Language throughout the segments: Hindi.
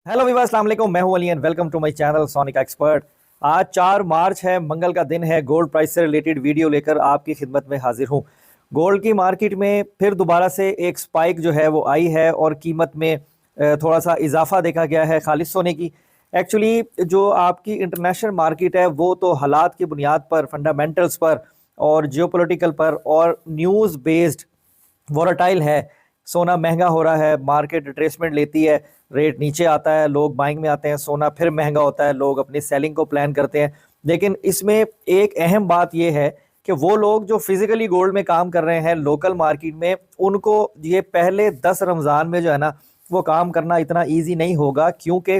हेलो विवास, अस्सलाम वालेकुम। मैं हूं Ali and welcome to my channel sonic expert. आज 4 मार्च है, मंगल का दिन है। गोल्ड प्राइस से रिलेटेड वीडियो लेकर आपकी खिदमत में हाजिर हूं। गोल्ड की मार्केट में फिर दोबारा से एक स्पाइक जो है वो आई है और कीमत में थोड़ा सा इजाफा देखा गया है खालिश सोने की। एक्चुअली जो आपकी इंटरनेशनल मार्केट है वो तो हालात की बुनियाद पर, फंडामेंटल्स पर और जियोपॉलिटिकल पर और न्यूज़ बेस्ड वोलेटाइल है। सोना महंगा हो रहा है, मार्केट रिट्रेसमेंट लेती है, रेट नीचे आता है, लोग बाइंग में आते हैं, सोना फिर महंगा होता है, लोग अपनी सेलिंग को प्लान करते हैं। लेकिन इसमें एक अहम बात यह है कि वो लोग जो फिजिकली गोल्ड में काम कर रहे हैं लोकल मार्केट में, उनको ये पहले 10 रमज़ान में जो है ना वो काम करना इतना ईजी नहीं होगा, क्योंकि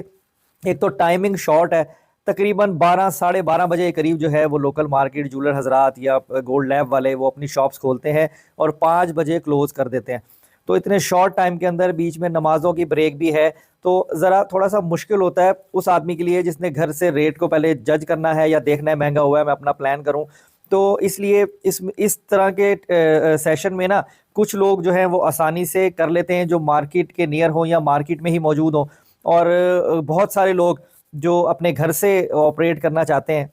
एक तो टाइमिंग शॉर्ट है। तकरीबन 12 साढ़े 12 बजे के करीब जो है वो लोकल मार्केट ज्वेलर हजरात या गोल्ड लैब वाले वो अपनी शॉप्स खोलते हैं और 5 बजे क्लोज कर देते हैं। तो इतने शॉर्ट टाइम के अंदर बीच में नमाजों की ब्रेक भी है, तो ज़रा थोड़ा सा मुश्किल होता है उस आदमी के लिए जिसने घर से रेट को पहले जज करना है या देखना है महंगा हुआ है, मैं अपना प्लान करूं। तो इसलिए इस तरह के सेशन में ना कुछ लोग जो हैं वो आसानी से कर लेते हैं जो मार्केट के नियर हो या मार्केट में ही मौजूद हो, और बहुत सारे लोग जो अपने घर से ऑपरेट करना चाहते हैं,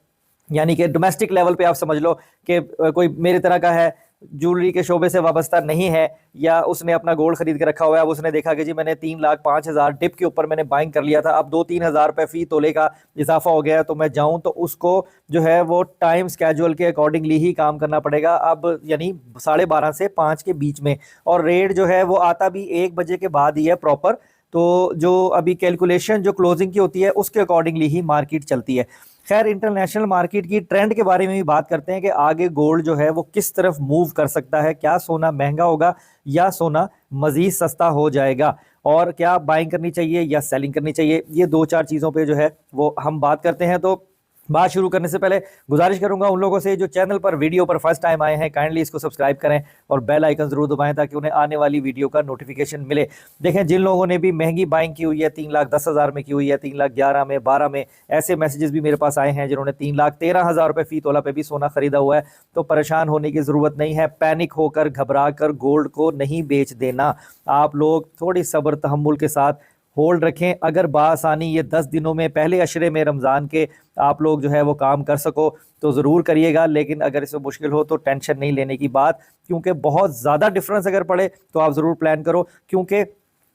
यानी कि डोमेस्टिक लेवल पे आप समझ लो कि कोई मेरी तरह का है, ज्वेलरी के शोबे से वाबस्ता नहीं है, या उसने अपना गोल्ड खरीद के रखा हुआ है। अब उसने देखा कि जी मैंने 3,05,000 डिप के ऊपर मैंने बाइंग कर लिया था, अब 2-3 हज़ार रुपये फी तोले का इजाफा हो गया है, तो मैं जाऊं तो उसको जो है वो टाइम स्केड्यूल के अकॉर्डिंगली ही काम करना पड़ेगा। अब यानी 12:30 से 5 के बीच में, और रेट जो है वो आता भी 1 बजे के बाद ही है प्रॉपर। तो जो अभी कैलकुलेशन जो क्लोजिंग की होती है उसके अकॉर्डिंगली ही मार्केट चलती है। खैर, इंटरनेशनल मार्केट की ट्रेंड के बारे में भी बात करते हैं कि आगे गोल्ड जो है वो किस तरफ मूव कर सकता है। क्या सोना महंगा होगा या सोना मजीद सस्ता हो जाएगा, और क्या बाइंग करनी चाहिए या सेलिंग करनी चाहिए, ये 2-4 चीज़ों पे जो है वो हम बात करते हैं। तो बात शुरू करने से पहले गुजारिश करूंगा उन लोगों से जो चैनल पर वीडियो पर फर्स्ट टाइम आए हैं, काइंडली इसको सब्सक्राइब करें और बेल आइकन जरूर दबाएं ताकि उन्हें आने वाली वीडियो का नोटिफिकेशन मिले। देखें, जिन लोगों ने भी महंगी बाइंग की हुई है, 3,10,000 में की हुई है, 3,11,000 में, 12 में, ऐसे मैसेजेस भी मेरे पास आए हैं जिन्होंने 3,13,000 रुपये फी तोला पे भी सोना खरीदा हुआ है। तो परेशान होने की ज़रूरत नहीं है, पैनिक होकर घबरा कर गोल्ड को नहीं बेच देना। आप लोग थोड़ी सब्र तहम्मुल के साथ होल्ड रखें। अगर बासानी ये 10 दिनों में, पहले अशरे में रमज़ान के, आप लोग जो है वो काम कर सको तो ज़रूर करिएगा। लेकिन अगर इसमें मुश्किल हो तो टेंशन नहीं लेने की बात, क्योंकि बहुत ज़्यादा डिफरेंस अगर पड़े तो आप ज़रूर प्लान करो, क्योंकि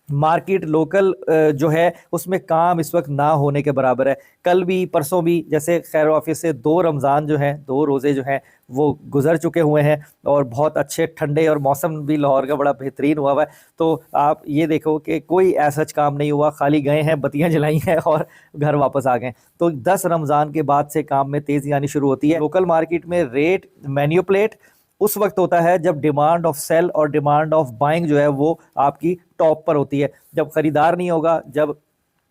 मार्केट लोकल जो है उसमें काम इस वक्त ना होने के बराबर है। कल भी परसों भी जैसे खैर ऑफिस से 2 रमज़ान जो हैं, 2 रोज़े जो हैं वो गुजर चुके हुए हैं, और बहुत अच्छे ठंडे और मौसम भी लाहौर का बड़ा बेहतरीन हुआ है। तो आप ये देखो कि कोई ऐसा काम नहीं हुआ, खाली गए हैं, बत्तियां जलाई हैं और घर वापस आ गए। तो 10 रमज़ान के बाद से काम में तेज़ी आनी शुरू होती है। लोकल मार्केट में रेट मैन्युपुलेट उस वक्त होता है जब डिमांड ऑफ सेल और डिमांड ऑफ बाइंग जो है वो आपकी टॉप पर होती है। जब खरीदार नहीं होगा, जब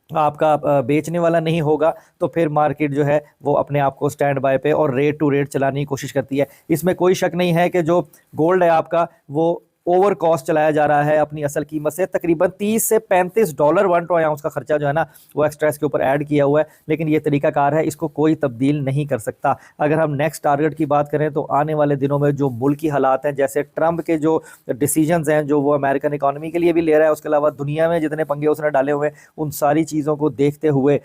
आपका बेचने वाला नहीं होगा, तो फिर मार्केट जो है वो अपने आप को स्टैंड बाय पे और रेट टू रेट चलाने की कोशिश करती है। इसमें कोई शक नहीं है कि जो गोल्ड है आपका वो ओवर कॉस्ट चलाया जा रहा है अपनी असल कीमत से। तकरीबन $30 से $35 1 ट्रॉय आउंस का खर्चा जो है ना वो एक्स्ट्रा इसके ऊपर ऐड किया हुआ है, लेकिन ये तरीकाकार है, इसको कोई तब्दील नहीं कर सकता। अगर हम नेक्स्ट टारगेट की बात करें तो आने वाले दिनों में जो मुल्की हालात हैं, जैसे ट्रंप के जो डिसीजंस हैं जो वो अमेरिकन इकॉनमी के लिए भी ले रहा है, उसके अलावा दुनिया में जितने पंगे उसने डाले हुए हैं, उन सारी चीज़ों को देखते हुए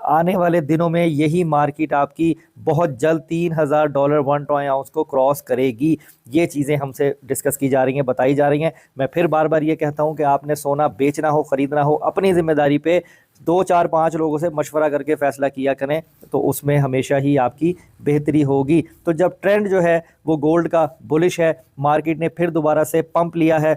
आने वाले दिनों में यही मार्केट आपकी बहुत जल्द $3,000 1 ट्रॉय आउंस को क्रॉस करेगी। ये चीज़ें हमसे डिस्कस की जा रही हैं, बताई जा रही हैं। मैं फिर बार बार ये कहता हूं कि आपने सोना बेचना हो, ख़रीदना हो, अपनी ज़िम्मेदारी पे 2-4-5 लोगों से मशवरा करके फ़ैसला किया करें, तो उसमें हमेशा ही आपकी बेहतरी होगी। तो जब ट्रेंड जो है वो गोल्ड का बुलिश है, मार्केट ने फिर दोबारा से पंप लिया है,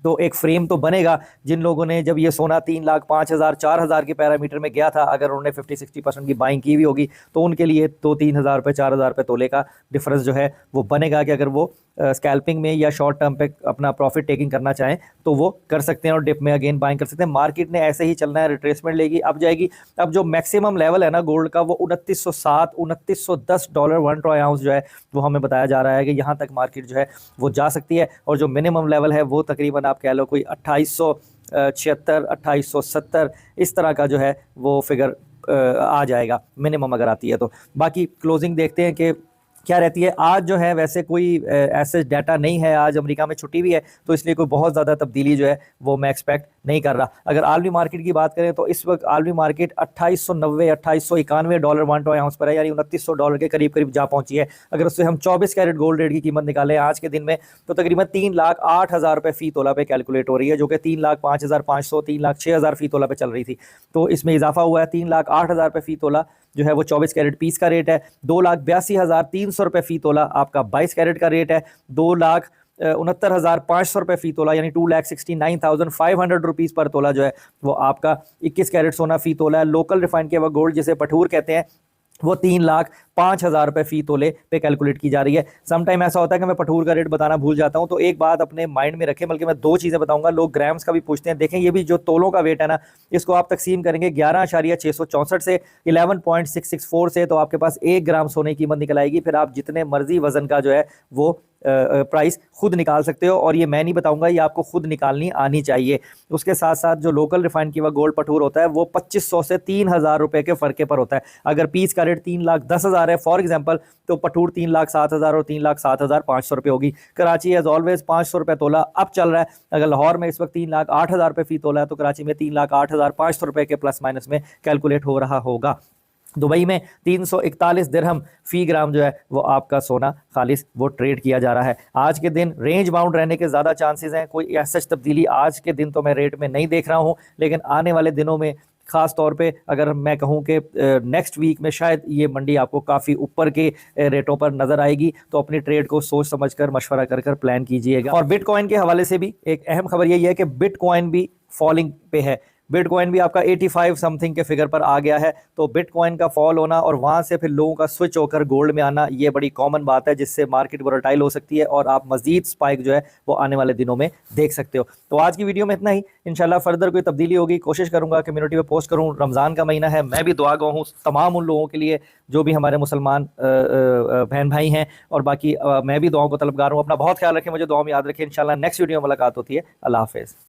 तो एक फ्रेम तो बनेगा। जिन लोगों ने जब ये सोना 3,00,000, 5,000, 4,000 के पैरामीटर में गया था, अगर उन्होंने 50-60% की बाइंग की हुई होगी तो उनके लिए 2-3 हज़ार रुपये, 4,000 रुपये तोले का डिफरेंस जो है वो बनेगा कि अगर वो स्कैल्पिंग में या शॉर्ट टर्म पे अपना प्रॉफिट टेकिंग करना चाहें तो वो कर सकते हैं और डिप में अगेन बाइंग कर सकते हैं। मार्केट ने ऐसे ही चलना है, रिट्रेसमेंट लेगी, अब जाएगी। अब जो मैक्सिमम लेवल है ना गोल्ड का वो 2907, $2910 1 ट्रॉय आउंस जो है वो हमें बताया जा रहा है कि यहाँ तक मार्केट जो है वो जा सकती है। और जो मिनिमम लेवल है वो तकरीबन आप कह लो कोई 2876, 2870 इस तरह का जो है वो फिगर आ जाएगा मिनिमम अगर आती है तो। बाकी क्लोजिंग देखते हैं कि क्या रहती है। आज जो है वैसे कोई ऐसे डाटा नहीं है, आज अमेरिका में छुट्टी भी है, तो इसलिए कोई बहुत ज़्यादा तब्दीली जो है वो मैं एक्सपेक्ट नहीं कर रहा। अगर आलमी मार्केट की बात करें तो इस वक्त आलमी मार्केट 2890 $2891 1 आउंस पर है, यानी $2900 के करीब करीब जा पहुंची है। अगर उससे हम 24 कैरेट गोल्ड रेट की कीमत निकालें आज के दिन में तो तकरीबन 3,08,000 रुपये फी तोला पे कैलकुलेट हो रही है, जो कि 3,05,500 3,06,000 फी तोला पे चल रही थी। तो इसमें इजाफा हुआ है। 3,08,000 रुपये फी तोला जो है वो 24 कैरेट पीस का रेट है। 2,82,300 रुपये फी तोला आपका 22 कैरेट का रेट है। 2,69,500 रुपये फी तोला यानी 2,69,500 रुपीज़ पर तोला जो है वो आपका 21 कैरेट सोना फी तोला है। लोकल रिफाइंड किया हुआ गोल्ड जिसे पठूर कहते हैं वो 3,05,000 रुपये फी तोले पे कैलकुलेट की जा रही है। समटाइम ऐसा होता है कि मैं पठूर का रेट बताना भूल जाता हूं, तो एक बात अपने माइंड में रखें, बल्कि मैं दो चीज़ें बताऊंगा। लोग ग्राम्स का भी पूछते हैं, देखें ये भी जो तोलों का वेट है ना, इसको आप तकसीम करेंगे 11,664 से 11.664 से, तो आपके पास 1 ग्राम सोने की कीमत निकल आएगी। फिर आप जितने मर्जी वजन का जो है वो प्राइस खुद निकाल सकते हो, और ये मैं नहीं बताऊंगा, ये आपको खुद निकालनी आनी चाहिए। उसके साथ साथ जो लोकल रिफाइंड किया हुआ गोल्ड पठूर होता है वो 2500 से 3,000 रुपए के फर्के पर होता है। अगर पीस का रेट 3,10,000 है फॉर एग्जांपल, तो पठूर 3,07,000 और 3,07,500 रुपये होगी। कराची एज ऑलवेज 500 रुपये तोला अब चल रहा है। अगर लाहौर में इस वक्त 3,08,000 रुपये फी तोला है, तो कराची में 3,08,500 रुपये के प्लस माइनस में कैलकुलेट हो रहा होगा। दुबई में 341 दिरहम फी ग्राम जो है वो आपका सोना खालिस वो ट्रेड किया जा रहा है। आज के दिन रेंज बाउंड रहने के ज़्यादा चांसेस हैं। कोई ऐसा तब्दीली आज के दिन तो मैं रेट में नहीं देख रहा हूँ, लेकिन आने वाले दिनों में ख़ास तौर पे अगर मैं कहूँ कि नेक्स्ट वीक में शायद ये मंडी आपको काफ़ी ऊपर के रेटों पर नज़र आएगी, तो अपनी ट्रेड को सोच समझकर मशवरा कर कर प्लान कीजिएगा। और बिटकॉइन के हवाले से भी एक अहम खबर यही है कि बिटकॉइन भी फॉलिंग पे है। बिटकॉइन भी आपका 85 समथिंग के फिगर पर आ गया है। तो बिटकॉइन का फॉल होना और वहाँ से फिर लोगों का स्विच होकर गोल्ड में आना, ये बड़ी कॉमन बात है, जिससे मार्केट वोलेटाइल हो सकती है और आप मजीद स्पाइक जो है वो आने वाले दिनों में देख सकते हो। तो आज की वीडियो में इतना ही। इंशाल्लाह फर्दर कोई तब्दीली होगी कोशिश करूँगा कम्युनिटी में पोस्ट करूँ। रमज़ान का महीना है, मैं भी दुआ गो हूँ तमाम उन लोगों के लिए जो भी हमारे मुसलमान बहन भाई हैं, और बाकी मैं भी दुआओं को तलबगार हूँ। अपना बहुत ख्याल रखें, मुझे दुआ में याद रखें। इंशाल्लाह नेक्स्ट वीडियो में मुलाकात होती है। अल्लाह हाफ़िज़।